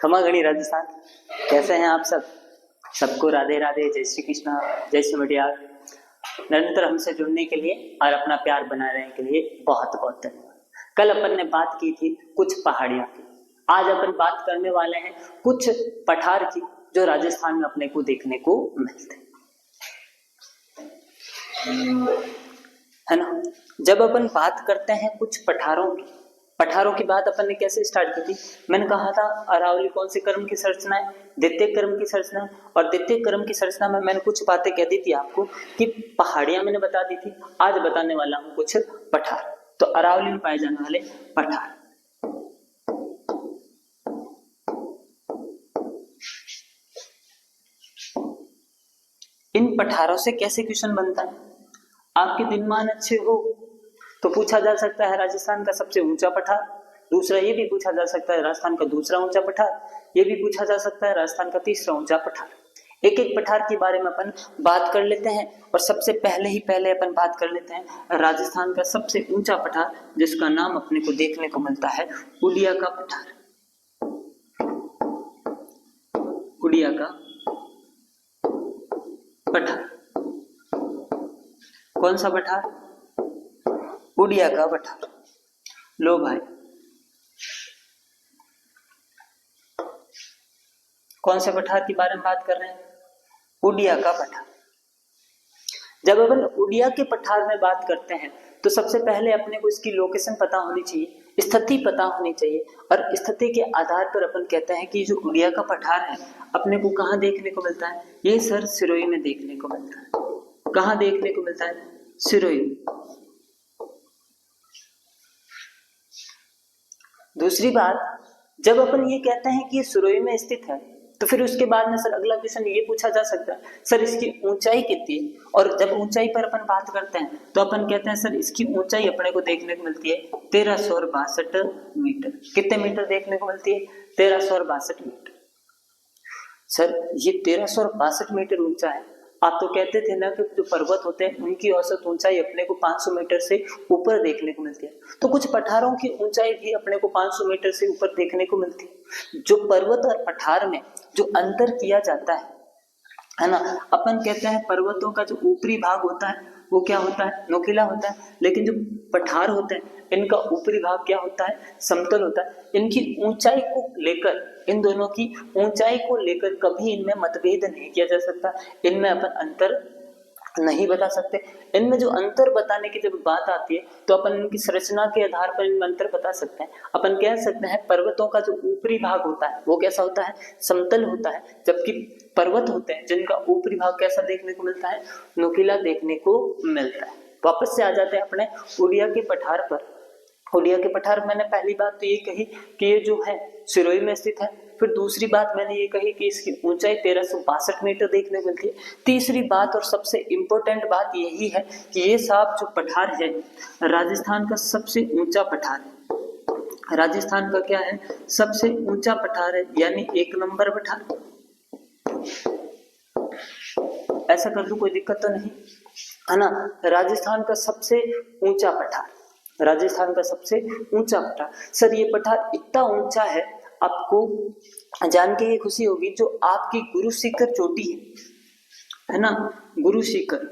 खमागणी राजस्थान। कैसे हैं आप सब? सबको राधे राधे, जय श्री कृष्णा, जय श्री मटियार। निरंतर हमसे जुड़ने के लिए और अपना प्यार बनाए रहने के लिए बहुत बहुत धन्यवाद। कल अपन ने बात की थी कुछ पहाड़ियों की, आज अपन बात करने वाले हैं कुछ पठार की जो राजस्थान में अपने को देखने को मिलते है ना। जब अपन बात करते हैं कुछ पठारों की बात अपन ने कैसे स्टार्ट की थी? मैंने कहा था अरावली कौन से कर्म की संरचना है? द्वितीय कर्म की संरचना है। और द्वितीय कर्म की संरचना में मैंने कुछ बातें कह दी थी आपको कि पहाड़ियां मैंने बता दी थी। आज बताने वाला हूं कुछ पठार। तो अरावली में पाए जाने वाले पठार, इन पठारों से कैसे क्वेश्चन बनता है? आपके दिनमान अच्छे हो तो पूछा जा सकता है राजस्थान का सबसे ऊंचा पठार। दूसरा ये भी पूछा जा सकता है राजस्थान का दूसरा ऊंचा पठार। ये भी पूछा जा सकता है राजस्थान का तीसरा ऊंचा पठार। एक एक पठार के बारे में अपन बात कर लेते हैं। और सबसे पहले अपन बात कर लेते हैं राजस्थान का सबसे ऊंचा पठार, जिसका नाम अपने को देखने को मिलता है उड़िया का पठार। उड़िया का पठार। कौन सा पठार? उड़िया का पठार। लो भाई, कौन से पठार के बारे में बात कर रहे हैं? उड़िया का पठार। जब अपन उड़िया के पठार में बात करते हैं तो सबसे पहले अपने को इसकी लोकेशन पता होनी चाहिए, स्थिति पता होनी चाहिए। और स्थिति के आधार पर अपन कहते हैं कि जो उड़िया का पठार है अपने को कहाँ देखने को मिलता है? ये सर सिरोही में देखने को मिलता है। कहाँ देखने को मिलता है? सिरोही। दूसरी बात, जब अपन ये कहते हैं कि ये सिरोही में स्थित है तो फिर उसके बाद में सर अगला क्वेश्चन ये पूछा जा सकता है, सर इसकी ऊंचाई कितनी है? और जब ऊंचाई पर अपन बात करते हैं तो अपन कहते हैं सर इसकी ऊंचाई अपने को देखने को मिलती है 1362 मीटर। कितने मीटर देखने को मिलती है? 1362 मीटर। सर ये 1362 मीटर ऊंचा है। आप तो कहते थे ना कि जो पर्वत होते हैं उनकी औसत ऊंचाई अपने को 500 मीटर से ऊपर देखने को मिलती है। तो कुछ पठारों की ऊंचाई भी अपने को 500 मीटर से ऊपर देखने को मिलती है। जो पर्वत और पठार में जो अंतर किया जाता है ना, अपन कहते हैं पर्वतों का जो ऊपरी भाग होता है वो क्या होता है? नुकीला होता है। लेकिन जो पठार होते हैं इनका ऊपरी भाग क्या होता है? समतल होता है। इनकी ऊंचाई को लेकर, इन दोनों की ऊंचाई को लेकर कभी इनमें मतभेद नहीं किया जा सकता। इनमें अपन अंतर नहीं बता सकते। इनमें जो अंतर बताने की जब बात आती है तो अपन इनकी संरचना के आधार पर इनमें अंतर बता सकते हैं। अपन कह सकते हैं पर्वतों का जो ऊपरी भाग होता है वो कैसा होता है? समतल होता है। जबकि पर्वत होते हैं जिनका ऊपरी भाग कैसा देखने को मिलता है? नुकीला देखने को मिलता है। वापस से आ जाते हैं अपने उड़िया के पठार पर। उड़िया के पठार मैंने पहली बात तो ये कही कि ये जो है सिरोही में स्थित है। फिर दूसरी बात मैंने ये कही कि इसकी ऊंचाई 1362 मीटर देखने को मिलती है। तीसरी बात और सबसे इंपॉर्टेंट बात यही है कि ये साहब जो पठार है राजस्थान का सबसे ऊंचा पठार है। राजस्थान का क्या है? सबसे ऊंचा पठार है, यानी 1 नंबर पठार। ऐसा कर दूं कोई दिक्कत तो नहीं है ना। राजस्थान का सबसे ऊंचा पठार, राजस्थान का सबसे ऊंचा पठार। सर ये पठार इतना ऊंचा है, आपको जान के ये खुशी होगी, जो आपकी गुरु शिखर चोटी है ना, गुरु शिखर,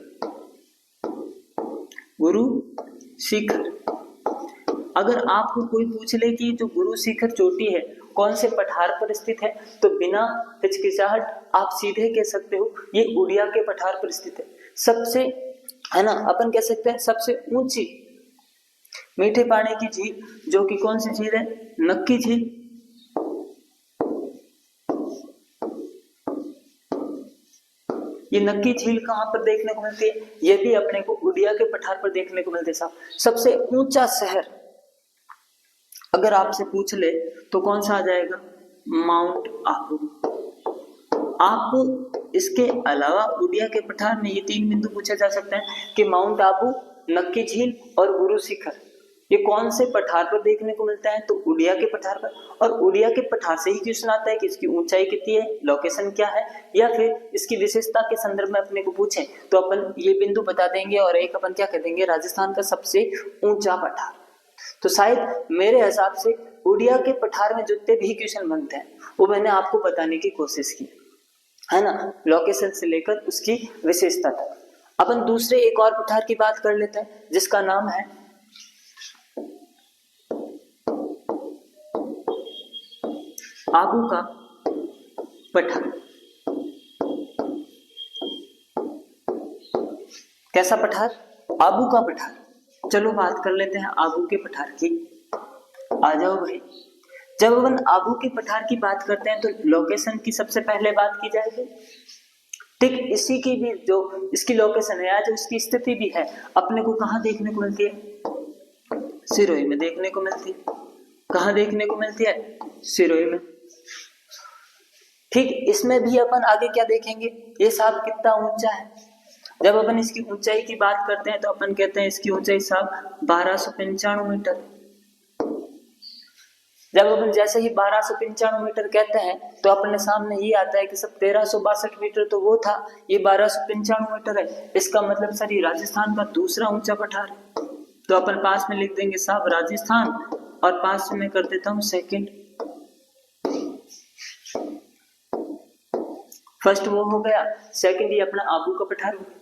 गुरु शिखर। अगर आपको कोई पूछ ले कि जो गुरु शिखर चोटी है कौन से पठार पर स्थित है, तो बिना हिचकिचाहट आप सीधे कह सकते हो ये उड़िया के पठार पर स्थित है। सबसे, है ना, अपन कह सकते हैं सबसे ऊंची मीठे पानी की झील, जो कि कौन सी झील है? नक्की झील। ये नक्की झील कहां पर देखने को मिलती है? ये भी अपने को उड़िया के पठार पर देखने को मिलती है साहब। सबसे ऊंचा शहर अगर आपसे पूछ ले तो कौन सा आ जाएगा? माउंट आबू। आप इसके अलावा उड़िया के पठार में ये 3 बिंदु पूछे जा सकते हैं कि माउंट आबू, नक्की झील और गुरु शिखर, ये कौन से पठार पर देखने को मिलता है? तो उड़िया के पठार पर। और उड़िया के पठार से ही क्वेश्चन आता है कि इसकी ऊंचाई कितनी है, लोकेशन क्या है, या फिर इसकी विशेषता के संदर्भ में अपने को पूछे तो अपन ये बिंदु बता देंगे और एक अपन क्या कह देंगे? राजस्थान का सबसे ऊंचा पठार। तो शायद मेरे हिसाब से उड़िया के पठार में जितने भी क्वेश्चन बनते हैं वो मैंने आपको बताने की कोशिश की है ना, लोकेशन से लेकर उसकी विशेषता तक। अपन दूसरे एक और पठार की बात कर लेते हैं जिसका नाम है आबू का पठार। कैसा पठार? आबू का पठार। चलो बात कर लेते हैं आबू के पठार की। आ जाओ भाई। जब अपन आबू के पठार की बात करते हैं तो लोकेशन की सबसे पहले बात की जाएगी। ठीक इसी की भी जो इसकी लोकेशन है आज उसकी स्थिति भी है अपने को कहाँ देखने को मिलती है? सिरोही में देखने को मिलती है। कहाँ देखने को मिलती है? सिरोही में। ठीक इसमें भी अपन आगे क्या देखेंगे, ये साहब कितना ऊंचा है। जब अपन इसकी ऊंचाई की बात करते हैं तो अपन कहते हैं इसकी ऊंचाई साहब 1295 मीटर। जब अपन जैसे ही 1295 मीटर कहते हैं तो अपने सामने ये आता है कि सब 1362 मीटर तो वो था, ये 1295 मीटर है। इसका मतलब सर ये राजस्थान का दूसरा ऊंचा पठार है। तो अपन पास में लिख देंगे साहब राजस्थान और पास में मैं कर देता हूं सेकंड। फर्स्ट वो हो गया, सेकंड ये अपना आबू का पठार हो गया।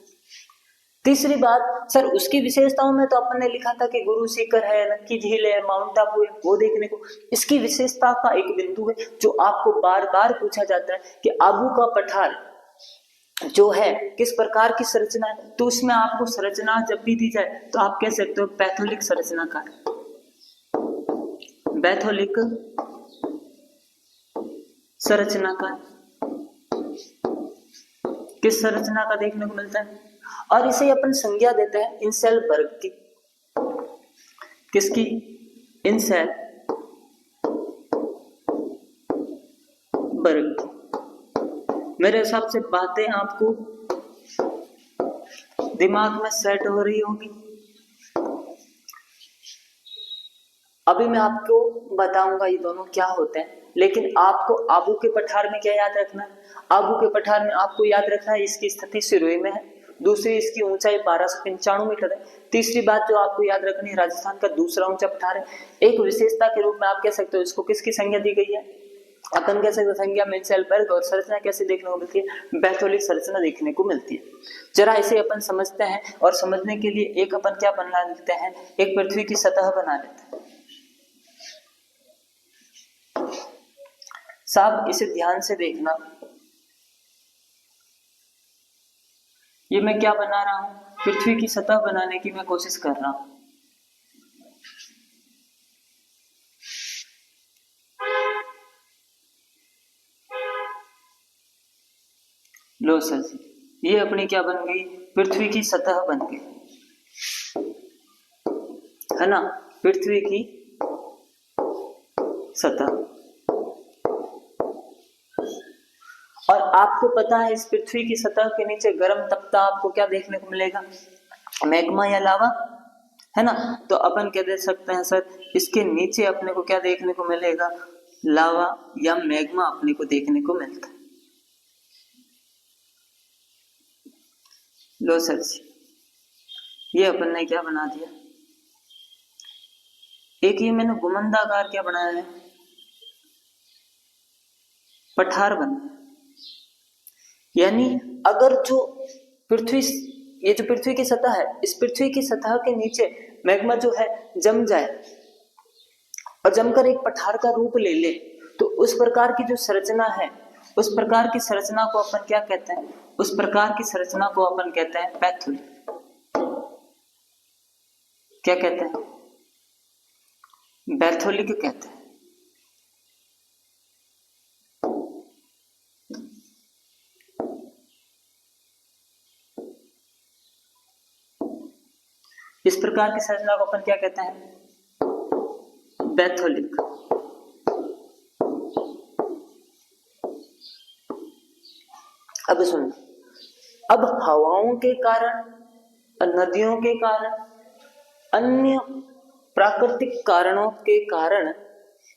तीसरी बात सर उसकी विशेषताओं में तो अपन ने लिखा था कि गुरु सीकर है, नक्की झील है, माउंट आबू है, वो देखने को। इसकी विशेषता का एक बिंदु है जो आपको बार बार पूछा जाता है कि आबू का पठार जो है किस प्रकार की संरचना है। तो उसमें आपको संरचना जब भी दी जाए तो आप कह सकते हो पैथोलिक संरचना का, पैथोलिक संरचना का। किस संरचना का देखने को मिलता है? और इसे अपन संज्ञा देते हैं इंसेलबर्ग की। किसकी? इंसेलबर्ग की। मेरे हिसाब से बातें आपको दिमाग में सेट हो रही होगी। अभी मैं आपको बताऊंगा ये दोनों क्या होते हैं, लेकिन आपको आबू के पठार में क्या याद रखना है? आबू के पठार में आपको याद रखना है इसकी स्थिति सिरोही में है, दूसरी इसकी ऊंचाई 1295 मीटर है, तीसरी बात जो आपको याद रखनी है राजस्थान का दूसरा ऊंचा पठार है। एक विशेषता के रूप में आप कह सकते हो इसको किसकी संज्ञा दी गई है? अपन कह सकते हैं संज्ञा में इंसेलबर्ग। और संरचना कैसे देखने को मिलती है? पैथोलिक संरचना देखने को मिलती है। जरा इसे अपन समझते हैं और समझने के लिए एक अपन क्या बना लेते हैं, एक पृथ्वी की सतह बना लेते हैं। साहब इसे ध्यान से देखना, ये मैं क्या बना रहा हूं? पृथ्वी की सतह बनाने की मैं कोशिश कर रहा हूं। लो सर जी, ये अपनी क्या बन गई? पृथ्वी की सतह बन गई, है ना, पृथ्वी की सतह। और आपको पता है इस पृथ्वी की सतह के नीचे गर्म तपता आपको क्या देखने को मिलेगा? मैग्मा या लावा, है ना। तो अपन क्या दे सकते हैं सर, इसके नीचे अपने को क्या देखने को मिलेगा? लावा या मैग्मा अपने को देखने को मिलता है। लो सर जी, ये अपन ने क्या बना दिया? एक ये मैंने गुमंदाकार क्या बनाया है? पठार बना। यानी अगर जो पृथ्वी, ये जो पृथ्वी की सतह है, इस पृथ्वी की सतह के नीचे मैग्मा जो है जम जाए और जमकर एक पठार का रूप ले ले, तो उस प्रकार की जो संरचना है, उस प्रकार की संरचना को अपन क्या कहते हैं? उस प्रकार की संरचना को अपन कहते हैं पैथोलिक। क्या कहते हैं? पैथोलिक कहते हैं। इस प्रकार की संरचना को अपन क्या कहते हैं? पैथोलिक। अब सुन, अब हवाओं के कारण, नदियों के कारण, अन्य प्राकृतिक कारणों के कारण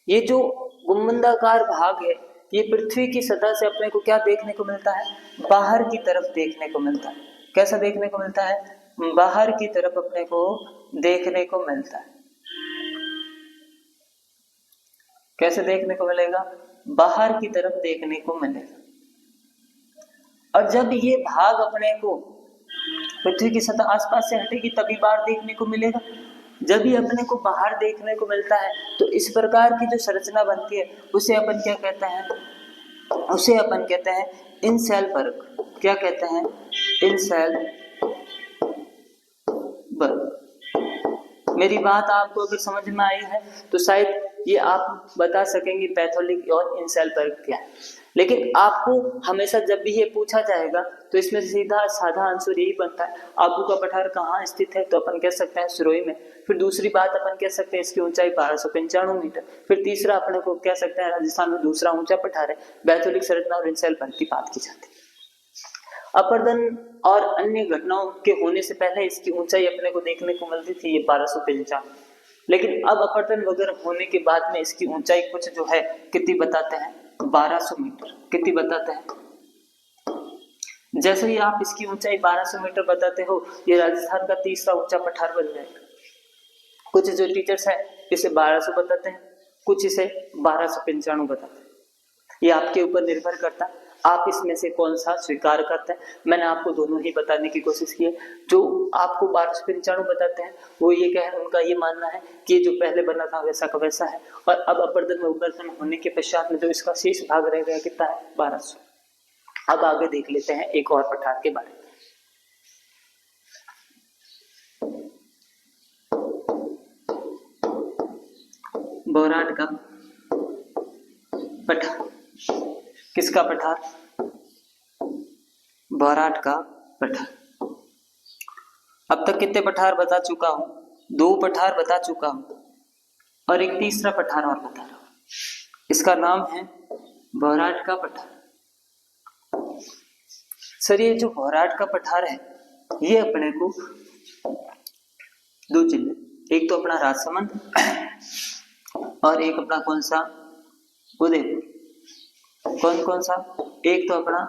ये जो गुंबदाकार भाग है, ये पृथ्वी की सतह से अपने को क्या देखने को मिलता है? बाहर की तरफ देखने को मिलता है। कैसा देखने को मिलता है? बाहर की तरफ अपने को देखने को मिलता है। कैसे देखने को मिलेगा? बाहर की तरफ देखने को मिलेगा। और जब ये भाग अपने को पृथ्वी की सतह आसपास से हटेगी तभी बाहर देखने को मिलेगा। जब भी अपने को बाहर देखने को मिलता है तो इस प्रकार की जो संरचना बनती है उसे अपन क्या कहते हैं? उसे अपन कहते हैं इनसेल वर्ग। क्या कहते हैं? इनसेल वर्ग। मेरी बात आपको अगर समझ में आई है तो शायद ये आप बता सकेंगे पैथोलिक और इनसेल वर्ग क्या है। लेकिन आपको हमेशा जब भी ये पूछा जाएगा तो इसमें सीधा साधा आंसर यही बनता है, आबू का पठार कहाँ स्थित है? तो अपन कह सकते हैं सुरोई में। फिर दूसरी बात अपन कह सकते हैं इसकी ऊंचाई 1295 मीटर। फिर तीसरा अपने को कह सकते हैं राजस्थान में दूसरा ऊंचा पठार है। बैथोलिक संरचना और इनसेल वर्ग की बात की जाती है। अपरदन और अन्य घटनाओं के होने से पहले इसकी ऊंचाई अपने को देखने को मिलती थी ये 1295, लेकिन अब अपरदन वगैरह होने के बाद में इसकी ऊंचाई कुछ जो है कितनी बताते हैं? 1200 मीटर। कितनी बताते हैं? जैसे ही आप इसकी ऊंचाई 1200 मीटर बताते हो ये राजस्थान का तीसरा ऊंचा पठार बन जाएगा। कुछ जो टीचर्स हैं इसे 1200 बताते हैं, कुछ इसे 1295 बताते हैं। ये आपके ऊपर निर्भर करता है आप इसमें से कौन सा स्वीकार करते हैं। मैंने आपको दोनों ही बताने की कोशिश की है। जो आपको 1295 बताते हैं वो ये कह उनका ये मानना है कि जो पहले बना था वैसा का वैसा है, और अब अपरदन में उपरदन होने के पश्चात में जो इसका शेष भाग रह गया कितना है? 1200। अब आगे देख लेते हैं एक और पठार के बारे में। बोराट का पठार। किसका पठार? बोराट का पठार। अब तक कितने पठार बता चुका हूं? 2 पठार बता चुका हूं और एक तीसरा पठार और बता रहा हूं। इसका नाम है बोराट का पठार। सर ये जो बोराट का पठार है ये अपने को 2 जिले, एक तो अपना राजसमंद और एक अपना कौन सा? उदयपुर। कौन कौन सा? एक तो अपना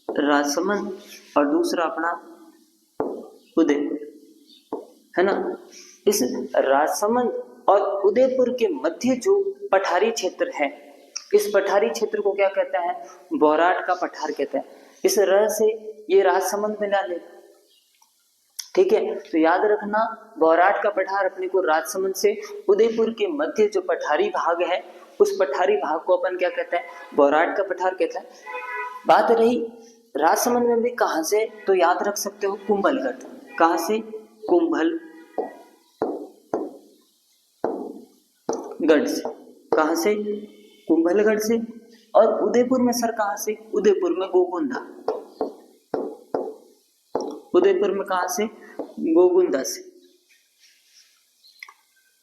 राजसमंद और दूसरा अपना उदयपुर, है ना। इस राजसमंद और उदयपुर के मध्य जो पठारी क्षेत्र है इस पठारी क्षेत्र को क्या कहते हैं? बोराट का पठार कहते हैं। इस र से ये राजसमंद में ना ले, ठीक है। तो याद रखना बोराट का पठार अपने को राजसमंद से उदयपुर के मध्य जो पठारी भाग है उस पठारी भाग को अपन क्या कहते हैं? बोराट का पठार कहते हैं। बात रही राजसमंद में भी कहां से, तो याद रख सकते हो कुंभलगढ़। कहां से? कुंभलगढ़ से। कहां से? कुंभलगढ़ से। और उदयपुर में सर कहां से? उदयपुर में गोगुंदा। उदयपुर में कहां से? गोगुंदा से।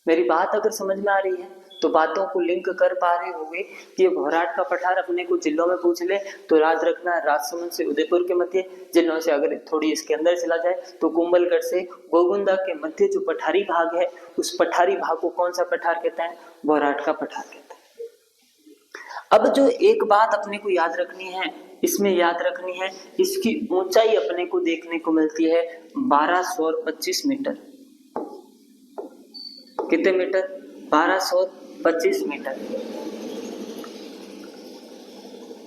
मेरी बात अगर समझ में आ रही है तो बातों को लिंक कर पा रहे होंगे कि ये बोराट का पठार अपने को जिलों में पूछ ले तो याद रखना राजसमंद से उदयपुर के मध्य, जिलों से अगर थोड़ी इसके अंदर चला जाए तो कुंभलगढ़ से गोगुंदा के मध्य जो पठारी भाग है उस पठारी भाग को कौन सा पठार कहते हैं? बोराट का पठार कहते हैं। अब जो एक बात अपने को याद रखनी है इसमें याद रखनी है इसकी ऊंचाई अपने को देखने को मिलती है 1225 मीटर। कितने मीटर? 1225 मीटर।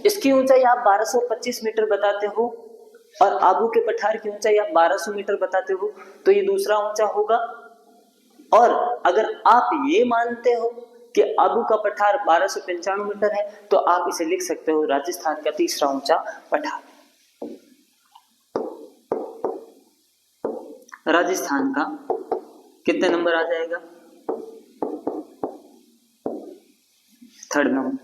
इसकी ऊंचाई आप 1225 मीटर बताते हो और आबू के पठार की ऊंचाई आप 1200 मीटर बताते हो तो ये दूसरा ऊंचा होगा। और अगर आप ये मानते हो कि आबू का पठार 1295 मीटर है तो आप इसे लिख सकते हो राजस्थान का तीसरा ऊंचा पठार। राजस्थान का कितने नंबर आ जाएगा? 3rd number.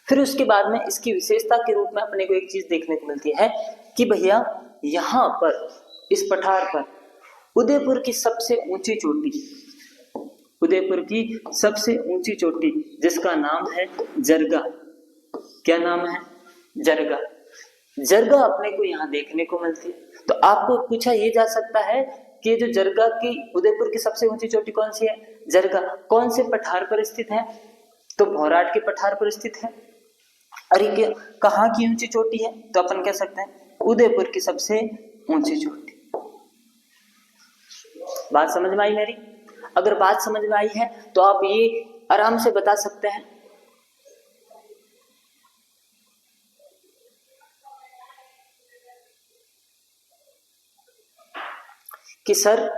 फिर उसके बाद में इसकी विशेषता के रूप में अपने को एक चीज देखने को मिलती है कि भैया यहां पर इस पठार पर उदयपुर की सबसे ऊंची चोटी, उदयपुर की सबसे ऊंची चोटी जिसका नाम है जरगा। क्या नाम है? जरगा। जरगा अपने को यहाँ देखने को मिलती है। तो आपको पूछा ये जा सकता है कि जो जरगा की उदयपुर की सबसे ऊंची चोटी कौन सी है? जरगा। कौन से पठार पर स्थित है? तो बोराट के पठार पर स्थित है। अरे कहाँ की ऊंची चोटी है? तो अपन कह सकते हैं उदयपुर की सबसे ऊंची चोटी। बात समझ में आई मेरी? अगर बात समझ में आई है तो आप ये आराम से बता सकते हैं कि सर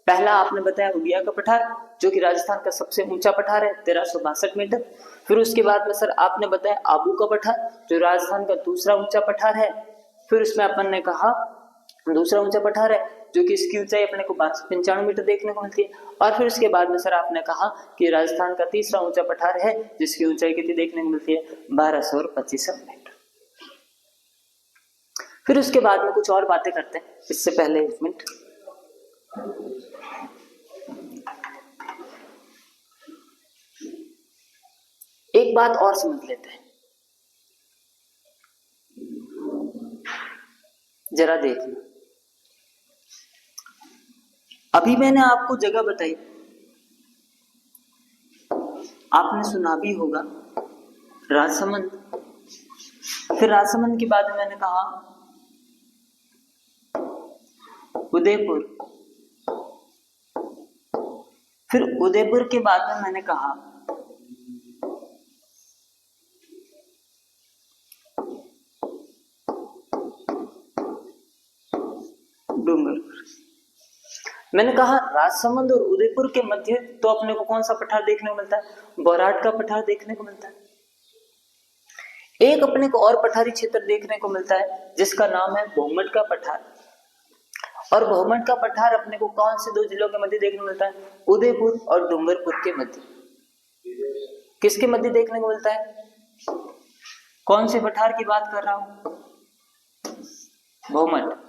पहला आपने बताया उड़िया का पठार, जो कि राजस्थान का सबसे ऊंचा पठार है 1362 मीटर। फिर उसके बाद में सर आपने बताया आबू का पठार, जो राजस्थान का दूसरा ऊंचा पठार है। फिर उसमें अपन ने कहा दूसरा ऊंचा पठार है जो कि इसकी ऊंचाई अपने को 595 मीटर देखने को मिलती है। और फिर उसके बाद में सर आपने कहा कि राजस्थान का तीसरा ऊंचा पठार है जिसकी ऊंचाई कितनी देखने को मिलती है 1225 मीटर। फिर उसके बाद में कुछ और बातें करते हैं, इससे पहले एक मिनट। एक बात और समझ लेते हैं, जरा देख लो। अभी मैंने आपको जगह बताई, आपने सुना भी होगा राजसमंद। फिर राजसमंद के बाद मैंने कहा उदयपुर। फिर उदयपुर के बाद में मैंने कहा डूंगरपुर। मैंने कहा राजसमंद और उदयपुर के मध्य तो अपने को कौन सा पठार देखने को मिलता है? बोराट का पठार देखने को मिलता है। एक अपने को और पठारी क्षेत्र देखने को मिलता है जिसका नाम है भौमट का पठार। और भौमट का पठार अपने को कौन से दो जिलों के मध्य देखने को मिलता है? उदयपुर और डूंगरपुर के मध्य। किसके मध्य देखने को मिलता है? कौन से पठार की बात कर रहा हूं? भौमट।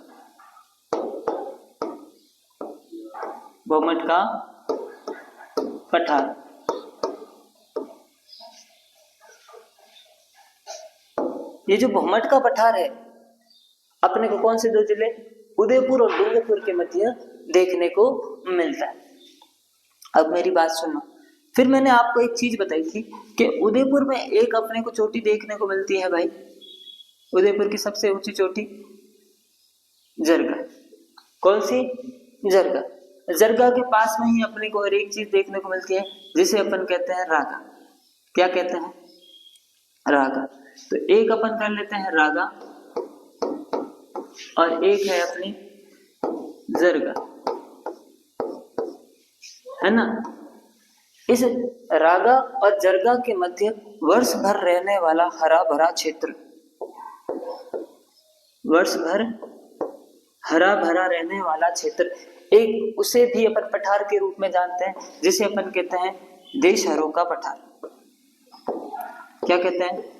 भौमट का पठार। ये जो भौमट का पठार है अपने को कौन से दो जिले? उदयपुर और डूंगरपुर के मध्य देखने को मिलता है। अब मेरी बात सुनो। फिर मैंने आपको एक चीज बताई थी कि उदयपुर में एक अपने को चोटी देखने को मिलती है भाई। उदयपुर की सबसे ऊंची चोटी जरगा। कौन सी? जरगा। जरगा के पास में ही अपने को और एक चीज देखने को मिलती है जिसे अपन कहते हैं रागा। क्या कहते हैं? रागा। तो एक अपन कर लेते हैं रागा और एक है अपनी जरगा, है ना। इस रागा और जरगा के मध्य वर्ष भर रहने वाला हरा भरा क्षेत्र, वर्ष भर हरा भरा रहने वाला क्षेत्र, एक उसे भी अपन पठार के रूप में जानते हैं जिसे अपन कहते हैं देशहरों का पठार। क्या कहते हैं?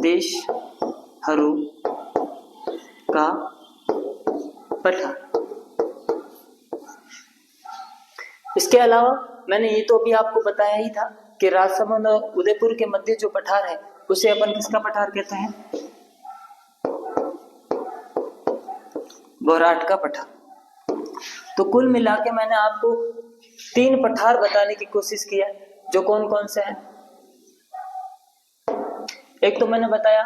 देशहरों का पठार। इसके अलावा मैंने ये तो अभी आपको बताया ही था कि राजसमंद और उदयपुर के मध्य जो पठार है उसे अपन किसका पठार कहते हैं? बोराट का पठार। तो कुल मिला के मैंने आपको 3 पठार बताने की कोशिश की है, जो कौन कौन से हैं। एक तो मैंने बताया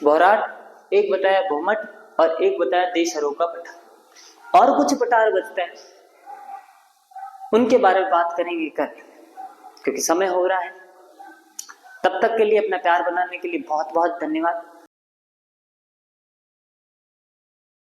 बोराट, एक बताया भौमट और एक बताया देशहरों का पठार। और कुछ पठार बचते हैं, उनके बारे में बात करेंगे कल, क्योंकि समय हो रहा है। तब तक के लिए अपना प्यार बनाने के लिए बहुत बहुत धन्यवाद।